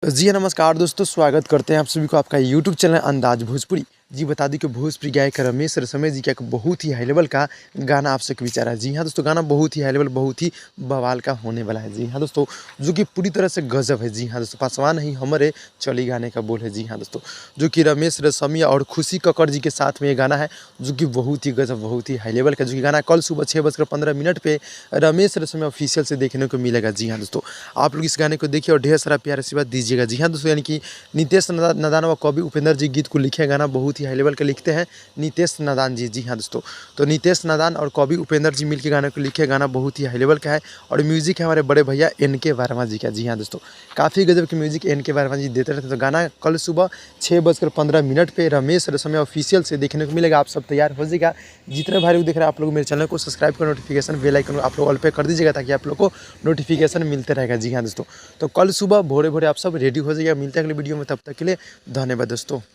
जी हाँ, नमस्कार दोस्तों, स्वागत करते हैं आप सभी को आपका यूट्यूब चैनल अंदाज भोजपुरी। जी बता दें कि भोजपुरी गायक रमेश रसमय जी का एक बहुत ही हाई लेवल का गाना आप सबके बीच आ रहा है। जी हाँ दोस्तों, गाना बहुत ही हाई लेवल, बहुत ही बवाल का होने वाला है। जी हाँ दोस्तों, जो कि पूरी तरह से गजब है। जी हाँ दोस्तों, पासवान ही हमरे चली गाने का बोल है। जी हाँ दोस्तों, जो कि रमेश रसमिया और खुशी कक्कड़ जी के साथ में ये गाना है, जो कि बहुत ही गजब, बहुत ही हाई लेवल का, जो कि गाना कल सुबह 6:15 पे रमेश रसमिया ऑफिशियल से देखने को मिलेगा। जी हाँ दोस्तों, आप लोग इस गाने को देखिए और ढेर सारा प्यार आशीर्वाद दीजिएगा। जी हाँ दोस्तों, यानी कि नितेश नादान व कवि उपेंद्र जी गीत को लिखे, गाना बहुत ही हाई लेवल का लिखते हैं नितेश नादान जी। जी हाँ दोस्तों, तो नितेश नादान और कवि उपेंद्र जी मिलकर गाने को लिखे, गाना बहुत ही हाई लेवल का है और म्यूजिक है हमारे बड़े भैया NK वर्मा जी का। जी हाँ दोस्तों, काफ़ी गजब की म्यूजिक NK वर्मा जी देते रहते हैं। तो गाना कल सुबह 6:15 पे रमेश रसमिया ऑफिशियल से देखने को मिलेगा। आप सब तैयार हो जाएगा। जितने भाई लोग देख रहे हैं, आप लोग मेरे चैनल को सब्सक्राइब कर नोटिफिकेशन बेल आइकन आप लोग ऑल पे कर दीजिएगा, ताकि आप लोग को नोटिफिकेशन मिलते रहेगा। जी हाँ दोस्तों, तो कल सुबह भोरे भोरे आप सब रेडी हो जाइएगा। मिलते हैं अगले वीडियो में, तब तक के लिए धन्यवाद दोस्तों।